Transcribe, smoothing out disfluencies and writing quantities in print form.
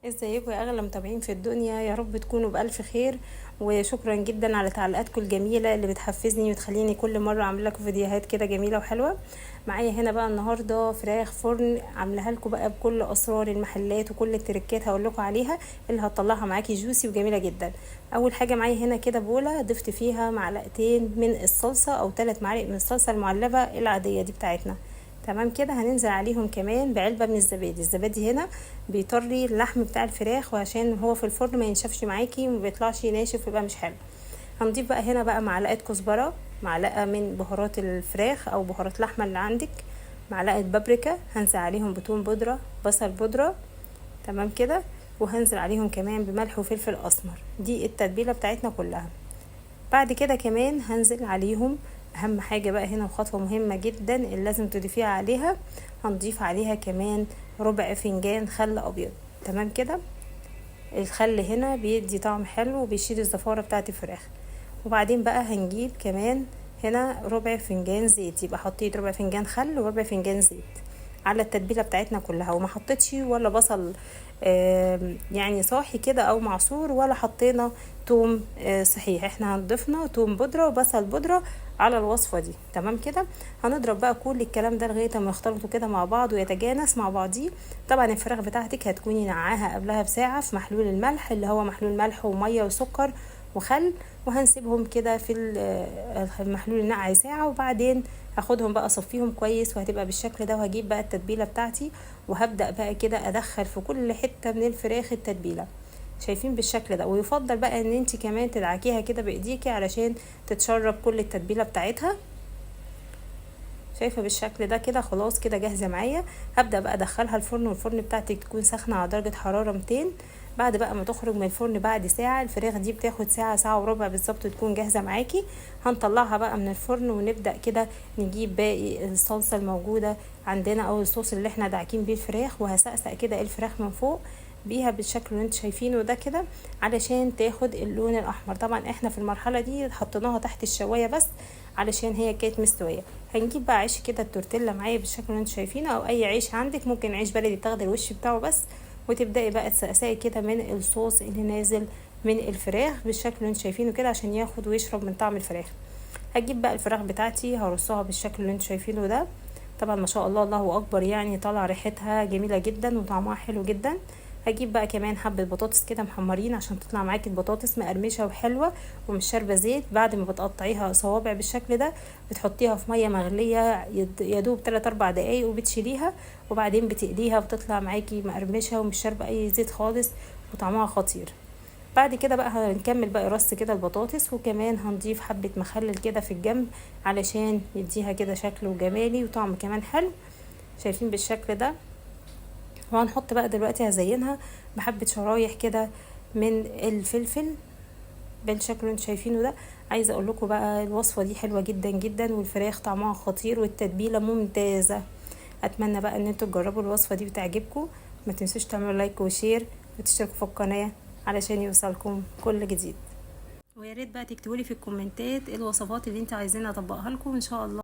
ازيكم يا اغلى متابعين في الدنيا؟ يا رب تكونوا بالف خير. وشكرا جدا على تعليقاتكم الجميله اللي بتحفزني وتخليني كل مره اعمل لكم فيديوهات كده جميله وحلوه. معايا هنا بقى النهارده فراخ فرن عاملاها لكم بقى بكل اسرار المحلات وكل التريكات هقول لكم عليها اللي هتطلعها معاكي جوسي وجميله جدا. اول حاجه معايا هنا كده بوله ضفت فيها معلقتين من الصلصه او 3 معالق من الصلصه المعلبه العاديه دي بتاعتنا. تمام كده. هننزل عليهم كمان بعلبة من الزبادي هنا بيطري اللحم بتاع الفراخ، وعشان هو في الفرن ما ينشفش معاكي وما بيطلعش ناشف ويبقى مش حلو. هنضيف بقى هنا بقى معلقة كزبرة، معلقة من بهارات الفراخ او بهارات لحمة اللي عندك، معلقة بابريكا، هنزل عليهم بتون بودرة، بصل بودرة. تمام كده. وهنزل عليهم كمان بملح وفلفل اسمر. دي التتبيلة بتاعتنا كلها. بعد كده كمان هنزل عليهم اهم حاجة بقى هنا وخطوة مهمة جدا اللي لازم تضيفيها عليها، هنضيف عليها كمان ربع فنجان خل ابيض. تمام كده. الخل هنا بيدي طعم حلو وبيشيل الزفارة بتاعة الفراخ. وبعدين بقى هنجيب كمان هنا ربع فنجان زيت، يبقى حطيت ربع فنجان خل وربع فنجان زيت على التتبيله بتاعتنا كلها. وما حطيتش ولا بصل يعني صاحي كده او معصور، ولا حطينا توم صحيح. احنا هنضيفنا توم بودره وبصل بودره على الوصفه دي. تمام كده. هنضرب بقى كل الكلام ده لغايه ما يختلطوا كده مع بعض ويتجانس مع بعضيه. طبعا الفراخ بتاعتك هتكوني نقعاها قبلها بساعه في محلول الملح اللي هو محلول ملح وميه وسكر وخل، وهنسيبهم كده في المحلول النقع ساعه. وبعدين هاخدهم بقى اصفيهم كويس وهتبقى بالشكل ده. وهجيب بقى التتبيله بتاعتي وهبدا بقى كده ادخل في كل حته من الفراخ التتبيله. شايفين بالشكل ده. ويفضل بقى ان انت كمان تدعكيها كده بايديكي علشان تتشرب كل التتبيله بتاعتها. شايفه بالشكل ده كده. خلاص كده جاهزه معايا. هبدا بقى ادخلها الفرن، والفرن بتاعتك تكون سخنه على درجه حراره 200. بعد بقى ما تخرج من الفرن بعد ساعه، الفراخ دي بتاخد ساعه، ساعه وربع بالظبط تكون جاهزه معاكي. هنطلعها بقى من الفرن ونبدا كده نجيب باقي الصلصه الموجوده عندنا او الصوص اللي احنا داعكين بيه الفراخ، وهسقسق كده الفراخ من فوق بيها بالشكل اللي انتوا شايفينه ده كده علشان تاخد اللون الاحمر. طبعا احنا في المرحله دي حطيناها تحت الشوايه بس علشان هي كانت مستويه. هنجيب بقى عيش كده التورتيلا معايا بالشكل اللي انتوا شايفينه، او اي عيش عندك، ممكن عيش بلدي تاخدي الوش بتاعه بس. وتبداي بقى تسقسقي كده من الصوص اللي نازل من الفراخ بالشكل اللي انتوا شايفينه كده عشان ياخد ويشرب من طعم الفراخ. هجيب بقى الفراخ بتاعتي هرصها بالشكل اللي انتوا شايفينه ده. طبعا ما شاء الله الله اكبر، يعني طالع ريحتها جميله جدا وطعمها حلو جدا. هجيب بقى كمان حبه بطاطس كده محمرين عشان تطلع معاكي البطاطس مقرمشه وحلوه ومش شاربه زيت. بعد ما بتقطعيها صوابع بالشكل ده بتحطيها في ميه مغليه يا دوب 3 4 دقايق وبتشيليها، وبعدين بتقليها وبتطلع معاكي مقرمشه ومش شاربه اي زيت خالص وطعمها خطير. بعد كده بقى هنكمل بقى رص كده البطاطس، وكمان هنضيف حبه مخلل كده في الجنب علشان يديها كده شكل وجمالي وطعم كمان حلو. شايفين بالشكل ده. وهنحط بقى دلوقتي هزينها بحبة شرايح كده من الفلفل بالشكل اللي انتوا شايفينه ده. عايزه اقول لكم بقى الوصفه دي حلوه جدا جدا، والفراخ طعمها خطير والتتبيله ممتازه. اتمنى بقى ان انتوا تجربوا الوصفه دي وتعجبكم. ما تنسوش تعملوا لايك وشير وتشتركوا في القناه علشان يوصلكم كل جديد. ويا ريت بقى تكتبوا لي في الكومنتات ايه الوصفات اللي انتوا عايزين اطبقها لكم ان شاء الله.